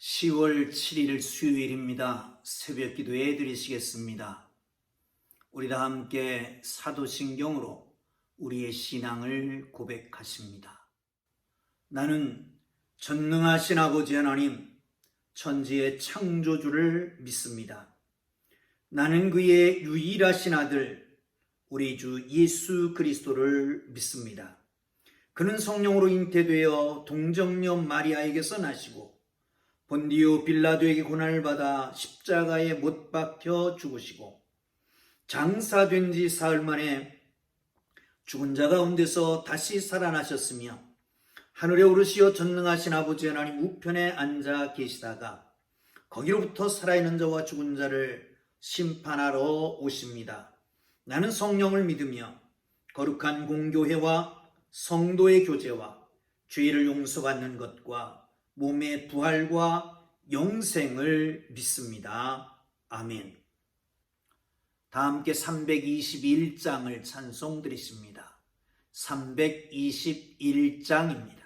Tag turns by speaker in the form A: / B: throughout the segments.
A: 10월 7일 수요일입니다. 새벽 기도해 드리시겠습니다. 우리 다 함께 사도신경으로 우리의 신앙을 고백하십니다. 나는 전능하신 아버지 하나님, 천지의 창조주를 믿습니다. 나는 그의 유일하신 아들, 우리 주 예수 그리스도를 믿습니다. 그는 성령으로 잉태되어 동정녀 마리아에게서 나시고 본디오 빌라도에게 고난을 받아 십자가에 못 박혀 죽으시고 장사된 지 사흘 만에 죽은 자 가운데서 다시 살아나셨으며 하늘에 오르시어 전능하신 아버지 하나님 우편에 앉아 계시다가 거기로부터 살아있는 자와 죽은 자를 심판하러 오십니다. 나는 성령을 믿으며 거룩한 공교회와 성도의 교제와 죄를 용서받는 것과 몸의 부활과 영생을 믿습니다. 아멘. 다 함께 321장을 찬송 드리십니다. 321장입니다.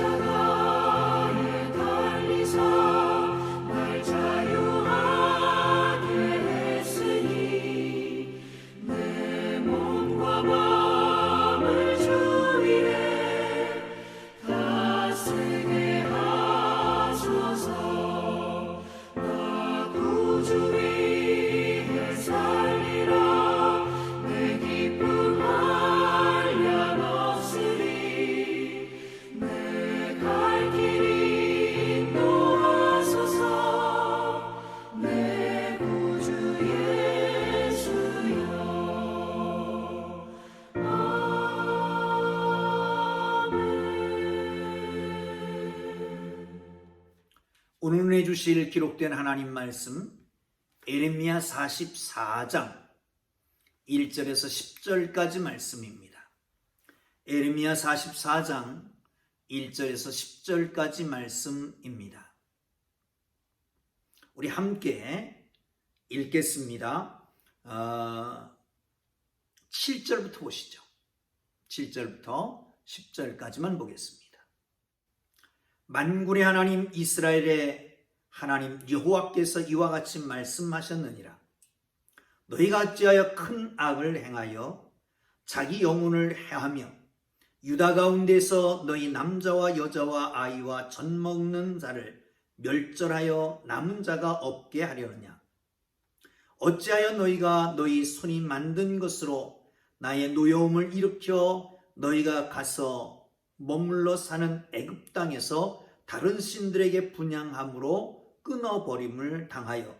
B: 십자가에 달리사 날 자유하게 했으니 내 몸과 마음을 주 위에 다스리게 하소서. 나 구주 위에 살리라. 내 기쁨 한량 없으리. 갈 길이 인도하소서. 내 구주 예수여. 아멘.
A: 오늘 은혜 주실 기록된 하나님 말씀 예레미야 44장 1절에서 10절까지 말씀입니다. 예레미야 44장 1절에서 10절까지 말씀입니다. 우리 함께 읽겠습니다. 7절부터 보시죠. 7절부터 10절까지만 보겠습니다. 만군의 하나님 이스라엘의 하나님 여호와께서 이와 같이 말씀하셨느니라. 너희가 어찌하여 큰 악을 행하여 자기 영혼을 해하며 유다 가운데서 너희 남자와 여자와 아이와 젖 먹는 자를 멸절하여 남은 자가 없게 하려느냐. 어찌하여 너희가 너희 손이 만든 것으로 나의 노여움을 일으켜 너희가 가서 머물러 사는 애굽 땅에서 다른 신들에게 분향함으로 끊어버림을 당하여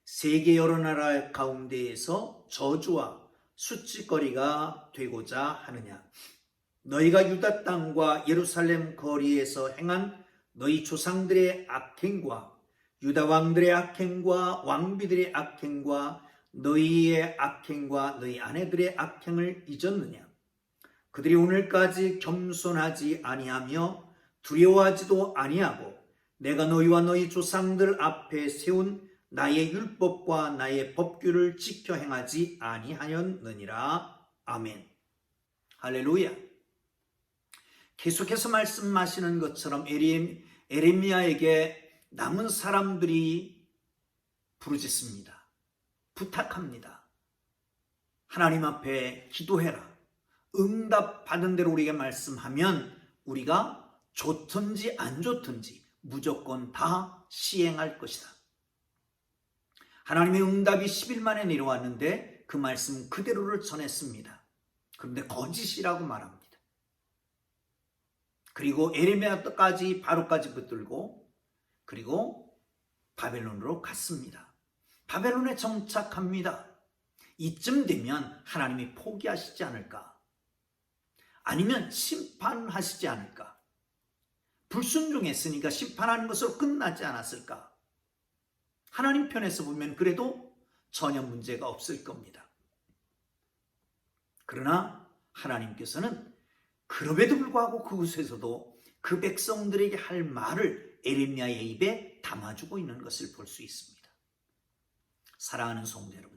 A: 세계 여러 나라 가운데에서 저주와 수치거리가 되고자 하느냐. 너희가 유다 땅과 예루살렘 거리에서 행한 너희 조상들의 악행과 유다 왕들의 악행과 왕비들의 악행과 너희의 악행과 너희 아내들의 악행을 잊었느냐. 그들이 오늘까지 겸손하지 아니하며 두려워하지도 아니하고 내가 너희와 너희 조상들 앞에 세운 나의 율법과 나의 법규를 지켜 행하지 아니하였느니라. 아멘. 할렐루야. 계속해서 말씀하시는 것처럼 에레미야에게 남은 사람들이 부르짖습니다. 부탁합니다. 하나님 앞에 기도해라. 응답 받은 대로 우리에게 말씀하면 우리가 좋든지 안 좋든지 무조건 다 시행할 것이다. 하나님의 응답이 10일 만에 내려왔는데 그 말씀 그대로를 전했습니다. 그런데 거짓이라고 말합니다. 그리고 에레미야까지 바로까지 붙들고 그리고 바벨론으로 갔습니다. 바벨론에 정착합니다. 이쯤 되면 하나님이 포기하시지 않을까? 아니면 심판하시지 않을까? 불순종했으니까 심판하는 것으로 끝나지 않았을까? 하나님 편에서 보면 그래도 전혀 문제가 없을 겁니다. 그러나 하나님께서는 그럼에도 불구하고 그곳에서도 그 백성들에게 할 말을 에레미야의 입에 담아주고 있는 것을 볼 수 있습니다. 사랑하는 성도 여러분,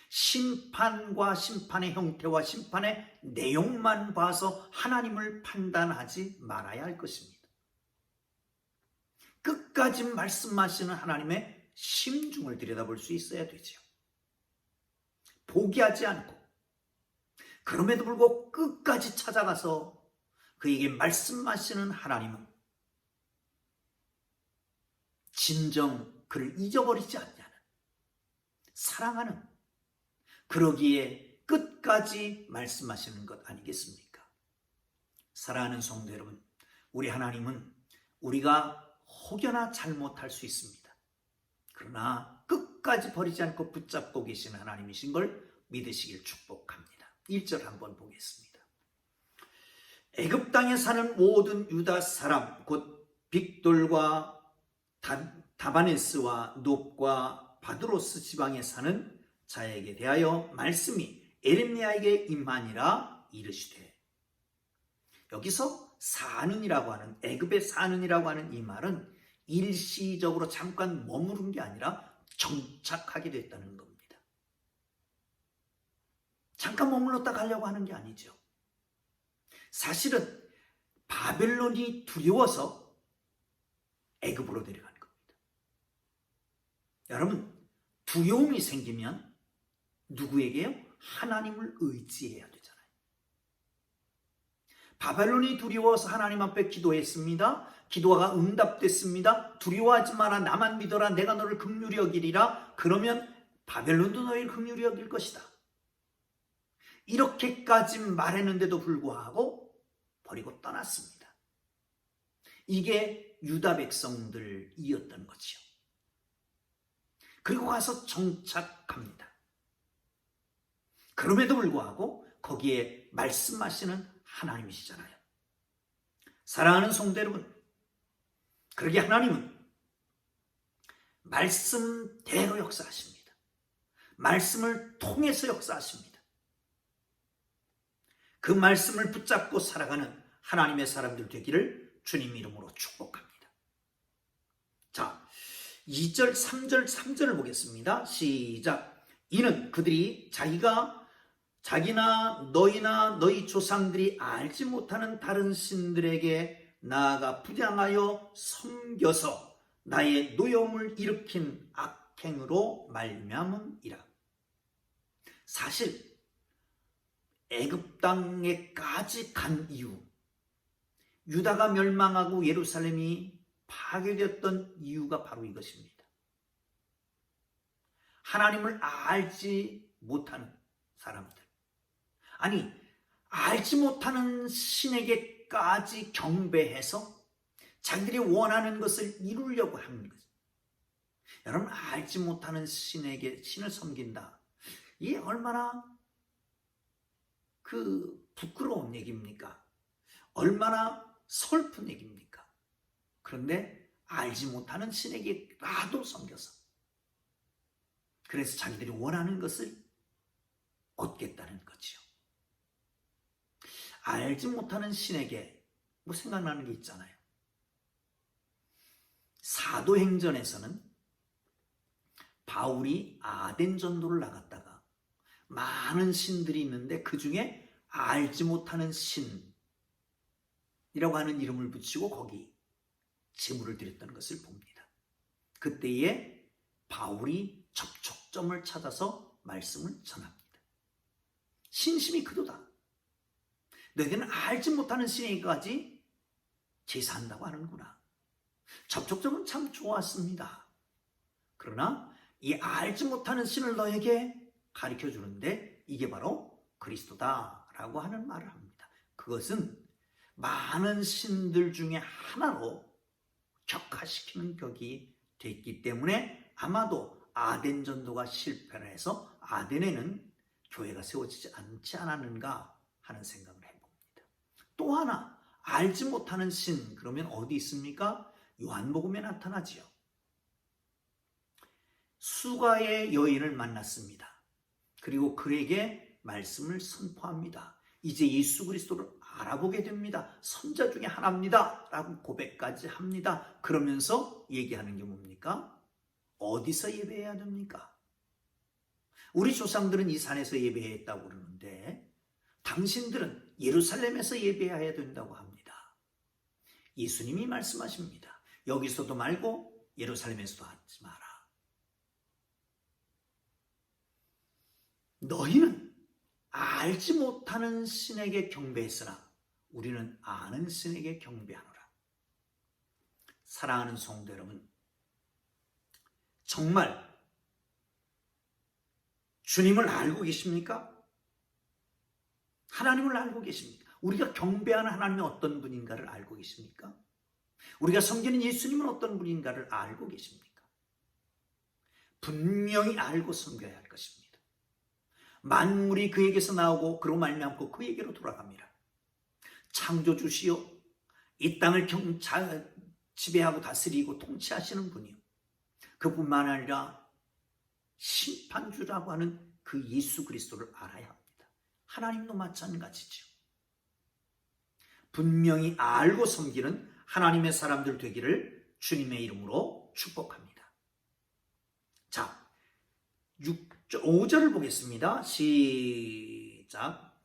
A: 심판과 심판의 형태와 심판의 내용만 봐서 하나님을 판단하지 말아야 할 것입니다. 끝까지 말씀하시는 하나님의 심중을 들여다볼 수 있어야 되죠. 포기하지 않고 그럼에도 불구하고 끝까지 찾아가서 그에게 말씀하시는 하나님은 진정 그를 잊어버리지 않냐는 사랑하는, 그러기에 끝까지 말씀하시는 것 아니겠습니까? 사랑하는 성도 여러분, 우리 하나님은 우리가 혹여나 잘못할 수 있습니다. 그러나 끝까지 버리지 않고 붙잡고 계시는 하나님이신 걸 믿으시길 축복합니다. 1절 한번 보겠습니다. 애굽 땅에 사는 모든 유다 사람 곧 빅돌과 다바네스와 놉과 바드로스 지방에 사는 자에게 대하여 말씀이 에레미야에게 임하니라 이르시되. 여기서 사는이라고 하는, 애굽에 사는이라고 하는 이 말은 일시적으로 잠깐 머무른 게 아니라 정착하게 됐다는 겁니다. 잠깐 머물렀다 가려고 하는 게 아니죠. 사실은 바벨론이 두려워서 애굽으로 내려간 겁니다. 여러분, 두려움이 생기면 누구에게요? 하나님을 의지해야 되잖아요. 바벨론이 두려워서 하나님 앞에 기도했습니다. 기도가 응답됐습니다. 두려워하지 마라, 나만 믿어라, 내가 너를 긍휼히 여기리라. 그러면 바벨론도 너희를 긍휼히 여길 것이다. 이렇게까지 말했는데도 불구하고 버리고 떠났습니다. 이게 유다 백성들이었던 거지요. 그리고 가서 정착합니다. 그럼에도 불구하고 거기에 말씀하시는 하나님이시잖아요. 사랑하는 성도 여러분, 그러기에 하나님은 말씀대로 역사하십니다. 말씀을 통해서 역사하십니다. 그 말씀을 붙잡고 살아가는 하나님의 사람들 되기를 주님 이름으로 축복합니다. 자, 2절, 3절을 보겠습니다. 시작. 이는 그들이 자기나 너희나 너희 조상들이 알지 못하는 다른 신들에게 나아가 분향하여 섬겨서 나의 노여움을 일으킨 악행으로 말미암음이라. 사실 애굽 땅에까지 간 이유, 유다가 멸망하고 예루살렘이 파괴되었던 이유가 바로 이것입니다. 하나님을 알지 못하는 사람들. 아니, 알지 못하는 신에게까지 경배해서 자기들이 원하는 것을 이루려고 하는 거죠. 여러분, 알지 못하는 신에게 신을 섬긴다. 이게 얼마나 부끄러운 얘기입니까? 얼마나 슬픈 얘기입니까? 그런데 알지 못하는 신에게라도 섬겨서 그래서 자기들이 원하는 것을 얻겠다는 거지요. 알지 못하는 신에게 생각나는 게 있잖아요. 사도행전에서는 바울이 아덴 전도를 나갔다가 많은 신들이 있는데 그 중에 알지 못하는 신이라고 하는 이름을 붙이고 거기 제물을 드렸던 것을 봅니다. 그때에 바울이 접촉점을 찾아서 말씀을 전합니다. 신심이 그도다. 너희들은 알지 못하는 신에게까지 제사한다고 하는구나. 접촉점은 참 좋았습니다. 그러나 이 알지 못하는 신을 너에게 가르쳐 주는데 이게 바로 그리스도다라고 하는 말을 합니다. 그것은 많은 신들 중에 하나로 격화시키는 격이 됐기 때문에 아마도 아덴 전도가 실패를 해서 아덴에는 교회가 세워지지 않지 않았는가 하는 생각을 해봅니다. 또 하나 알지 못하는 신, 그러면 어디 있습니까? 요한복음에 나타나지요. 수가의 여인을 만났습니다. 그리고 그에게 말씀을 선포합니다. 이제 예수 그리스도를 알아보게 됩니다. 선자 중에 하나입니다. 라고 고백까지 합니다. 그러면서 얘기하는 게 뭡니까? 어디서 예배해야 됩니까? 우리 조상들은 이 산에서 예배했다고 그러는데 당신들은 예루살렘에서 예배해야 된다고 합니다. 예수님이 말씀하십니다. 여기서도 말고 예루살렘에서도 하지 마라. 너희는 알지 못하는 신에게 경배했으나 우리는 아는 신에게 경배하노라. 사랑하는 성도 여러분, 정말 주님을 알고 계십니까? 하나님을 알고 계십니까? 우리가 경배하는 하나님이 어떤 분인가를 알고 계십니까? 우리가 섬기는 예수님은 어떤 분인가를 알고 계십니까? 분명히 알고 섬겨야 할 것입니다. 만물이 그에게서 나오고 그로 말미암고 그에게로 돌아갑니다. 창조주시요 이 땅을 지배하고 다스리고 통치하시는 분이요 그뿐만 아니라 심판주라고 하는 그 예수 그리스도를 알아야 합니다. 하나님도 마찬가지죠. 분명히 알고 섬기는 하나님의 사람들 되기를 주님의 이름으로 축복합니다. 자, 5절을 보겠습니다. 시작.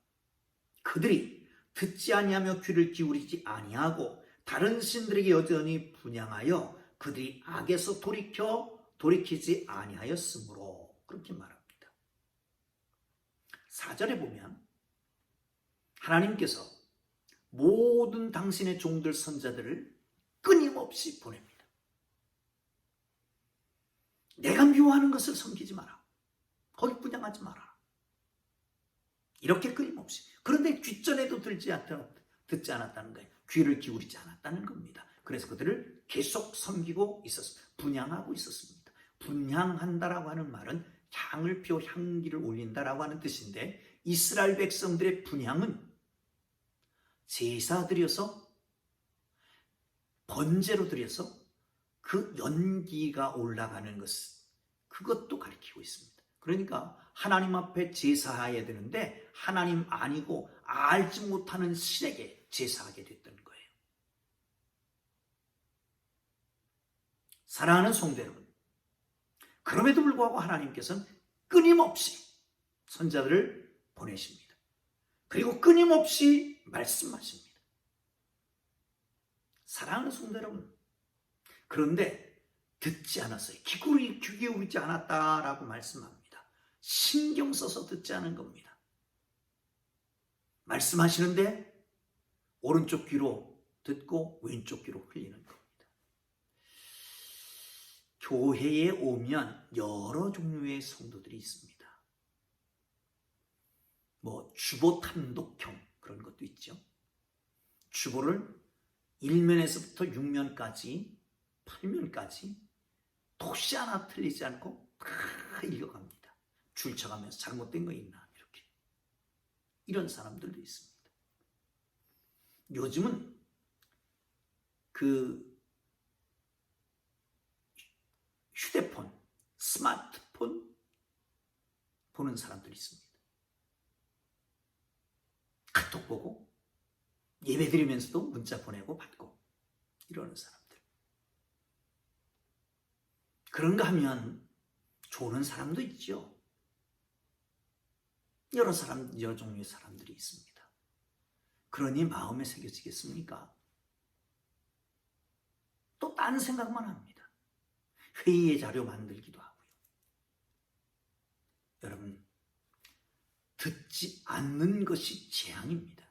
A: 그들이 듣지 아니하며 귀를 기울이지 아니하고 다른 신들에게 여전히 분향하여 그들이 악에서 돌이키지 아니하였으므로 그렇게 말합니다. 4절에 보면 하나님께서 모든 당신의 종들 선자들을 끊임없이 보냅니다. 내가 미워하는 것을 섬기지 마라. 거기 분향하지 마라. 이렇게 끊임없이. 그런데 귓전에도 듣지 않았다는 거예요. 귀를 기울이지 않았다는 겁니다. 그래서 그들을 계속 섬기고 있었습니다. 분향하고 있었습니다. 분향한다라고 하는 말은 향을 피워 향기를 올린다라고 하는 뜻인데 이스라엘 백성들의 분향은 제사 드려서 번제로 드려서 그 연기가 올라가는 것, 그것도 가리키고 있습니다. 그러니까 하나님 앞에 제사해야 되는데 하나님 아니고 알지 못하는 신에게 제사하게 됐던 거예요. 사랑하는 성도 여러분, 그럼에도 불구하고 하나님께서는 끊임없이 선자들을 보내십니다. 그리고 끊임없이 말씀하십니다. 사랑하는 성도 여러분, 그런데 듣지 않았어요. 귀 기울이지 않았다라고 말씀합니다. 신경 써서 듣지 않은 겁니다. 말씀하시는데 오른쪽 귀로 듣고 왼쪽 귀로 흘리는 겁니다. 교회에 오면 여러 종류의 성도들이 있습니다. 주보탐독형 그런 것도 있죠. 주보를 1면에서부터 6면까지 8면까지 도시 하나 틀리지 않고 다 읽어갑니다. 줄 쳐가면서 잘못된 거 있나 이렇게. 이런 사람들도 있습니다. 요즘은 그 휴대폰, 스마트폰 보는 사람들이 있습니다. 카톡 보고 예배 드리면서도 문자 보내고 받고 이러는 사람들. 그런가 하면 좋은 사람도 있죠. 여러 종류의 사람들이 있습니다. 그러니 마음에 새겨지겠습니까? 또 딴 생각만 합니다. 회의의 자료 만들기도 하고요. 여러분, 듣지 않는 것이 재앙입니다.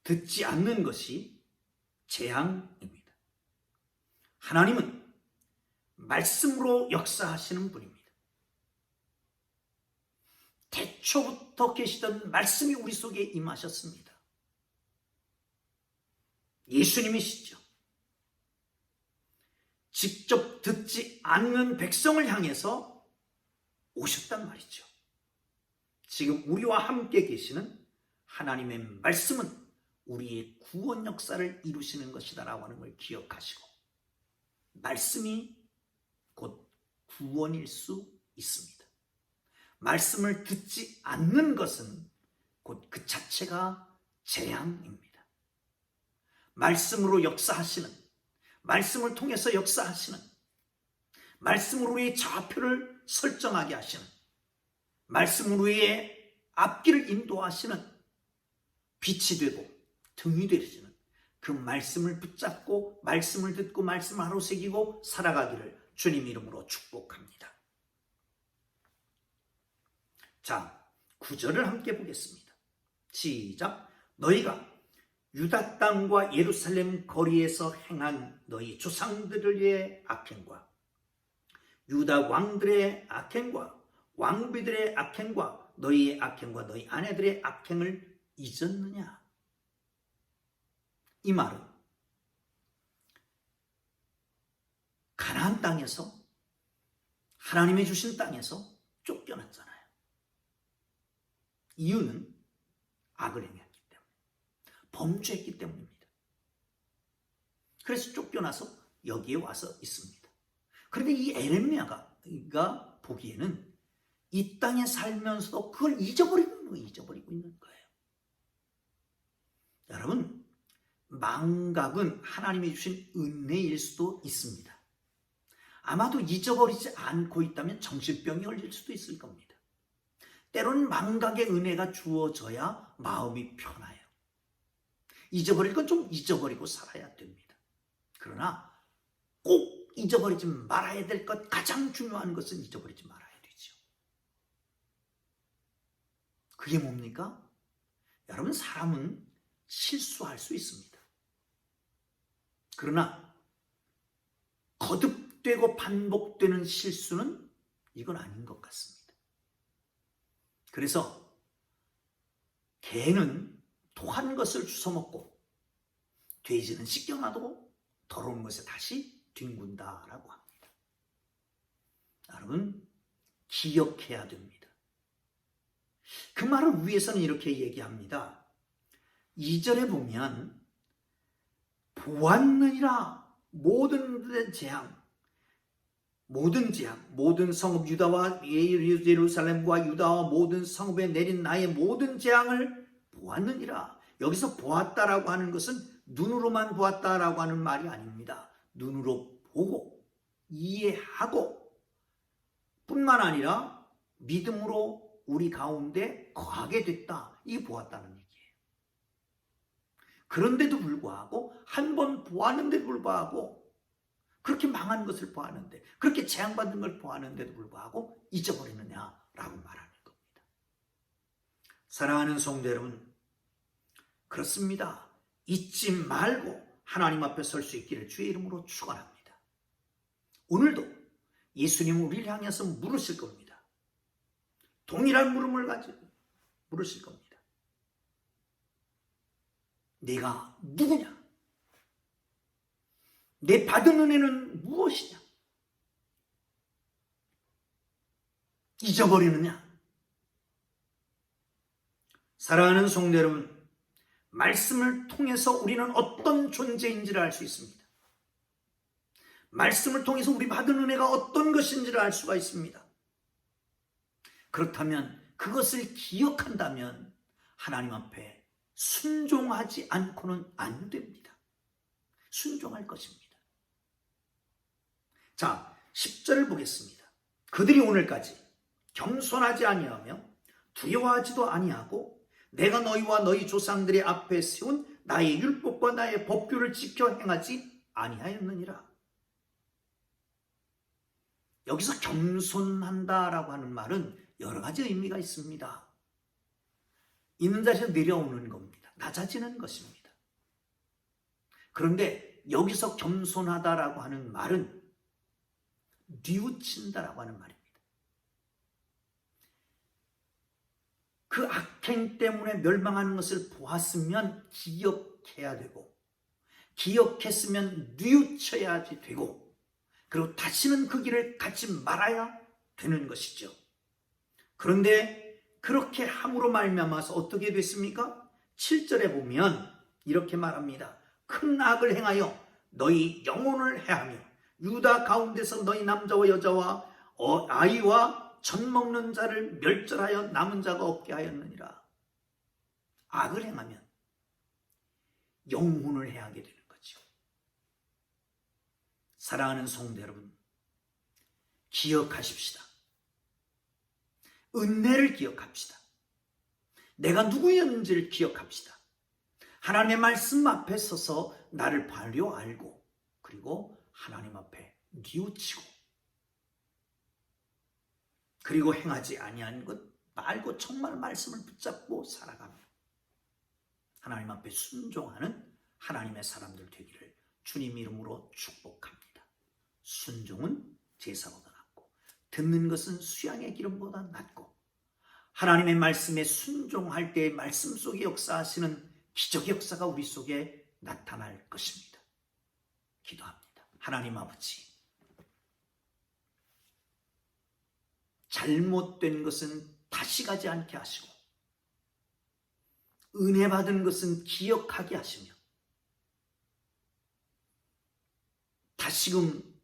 A: 듣지 않는 것이 재앙입니다. 하나님은 말씀으로 역사하시는 분입니다. 태초부터 계시던 말씀이 우리 속에 임하셨습니다. 예수님이시죠. 직접 듣지 않는 백성을 향해서 오셨단 말이죠. 지금 우리와 함께 계시는 하나님의 말씀은 우리의 구원 역사를 이루시는 것이다라고 하는 걸 기억하시고 말씀이 곧 구원일 수 있습니다. 말씀을 듣지 않는 것은 곧 그 자체가 재앙입니다. 말씀으로 역사하시는, 말씀을 통해서 역사하시는, 말씀으로 우리의 좌표를 설정하게 하시는, 말씀으로 우리의 앞길을 인도하시는 빛이 되고 등이 되시는 그 말씀을 붙잡고 말씀을 듣고 말씀을 하루 새기고 살아가기를 주님 이름으로 축복합니다. 자, 9절을 함께 보겠습니다. 시작. 너희가 유다 땅과 예루살렘 거리에서 행한 너희 조상들의 악행과 유다 왕들의 악행과 왕비들의 악행과 너희의 악행과 너희 아내들의 악행을 잊었느냐? 이 말은 가나안 땅에서 하나님이 주신 땅에서 쫓겨났잖아요. 이유는 악을 행했기 때문에, 범죄했기 때문입니다. 그래서 쫓겨나서 여기에 와서 있습니다. 그런데 이 에레미야가 보기에는 이 땅에 살면서도 그걸 잊어버리고 있는 거예요. 여러분, 망각은 하나님이 주신 은혜일 수도 있습니다. 아마도 잊어버리지 않고 있다면 정신병이 걸릴 수도 있을 겁니다. 때로는 망각의 은혜가 주어져야 마음이 편해요. 잊어버릴 건 좀 잊어버리고 살아야 됩니다. 그러나 꼭 잊어버리지 말아야 될 것, 가장 중요한 것은 잊어버리지 말아야 되죠. 그게 뭡니까? 여러분, 사람은 실수할 수 있습니다. 그러나 거듭되고 반복되는 실수는 이건 아닌 것 같습니다. 그래서 개는 토한 것을 주워먹고 돼지는 씻겨놔도 더러운 것에 다시 뒹군다라고 합니다. 여러분, 기억해야 됩니다. 그 말을 위해서는 이렇게 얘기합니다. 2절에 보면 보았느니라 모든 재앙, 모든 성읍 유다와 예루살렘과 유다와 모든 성읍에 내린 나의 모든 재앙을 보았느니라. 여기서 보았다라고 하는 것은 눈으로만 보았다라고 하는 말이 아닙니다. 눈으로 보고 이해하고 뿐만 아니라 믿음으로 우리 가운데 거하게 됐다. 이게 보았다는 얘기예요. 그런데도 불구하고 한 번 보았는데도 불구하고 그렇게 망한 것을 보았는데 그렇게 재앙받는 걸 보았는데도 불구하고 잊어버리느냐라고 말하는 겁니다. 사랑하는 성도 여러분, 그렇습니다. 잊지 말고 하나님 앞에 설 수 있기를 주의 이름으로 축원합니다. 오늘도 예수님은 우리를 향해서 물으실 겁니다. 동일한 물음을 가지고 물으실 겁니다. 내가 누구냐? 내 받은 은혜는 무엇이냐? 잊어버리느냐? 사랑하는 성도 여러분, 말씀을 통해서 우리는 어떤 존재인지를 알 수 있습니다. 말씀을 통해서 우리 받은 은혜가 어떤 것인지를 알 수가 있습니다. 그렇다면 그것을 기억한다면 하나님 앞에 순종하지 않고는 안 됩니다. 순종할 것입니다. 자, 10절을 보겠습니다. 그들이 오늘까지 겸손하지 아니하며 두려워하지도 아니하고 내가 너희와 너희 조상들의 앞에 세운 나의 율법과 나의 법규를 지켜 행하지 아니하였느니라. 여기서 겸손한다라고 하는 말은 여러 가지 의미가 있습니다. 있는 자리에서 내려오는 겁니다. 낮아지는 것입니다. 그런데 여기서 겸손하다라고 하는 말은 뉘우친다라고 하는 말입니다. 그 악행 때문에 멸망하는 것을 보았으면 기억해야 되고, 기억했으면 뉘우쳐야 되고, 그리고 다시는 그 길을 가지 말아야 되는 것이죠. 그런데 그렇게 함으로 말미암아서 어떻게 됐습니까? 7절에 보면 이렇게 말합니다. 큰 악을 행하여 너희 영혼을 해하며 유다 가운데서 너희 남자와 여자와 아이와 젖 먹는 자를 멸절하여 남은 자가 없게 하였느니라. 악을 행하면 영혼을 해하게 되는 거죠. 사랑하는 성도 여러분, 기억하십시다. 은혜를 기억합시다. 내가 누구였는지를 기억합시다. 하나님의 말씀 앞에 서서 나를 바로 알고, 그리고 하나님 앞에 뉘우치고, 그리고 행하지 아니한 것 말고 정말 말씀을 붙잡고 살아가며 하나님 앞에 순종하는 하나님의 사람들 되기를 주님 이름으로 축복합니다. 순종은 제사보다 낫고 듣는 것은 수양의 기름보다 낫고 하나님의 말씀에 순종할 때 말씀 속에 역사하시는 기적의 역사가 우리 속에 나타날 것입니다. 기도합니다. 하나님 아버지, 잘못된 것은 다시 가지 않게 하시고 은혜 받은 것은 기억하게 하시며 다시금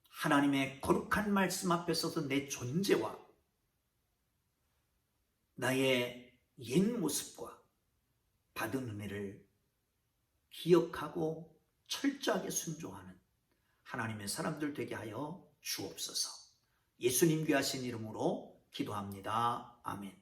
A: 하나님의 거룩한 말씀 앞에 서서 내 존재와 나의 옛 모습과 받은 은혜를 기억하고 철저하게 순종하는 하나님의 사람들 되게 하여 주옵소서. 예수님 귀하신 이름으로 기도합니다. 아멘.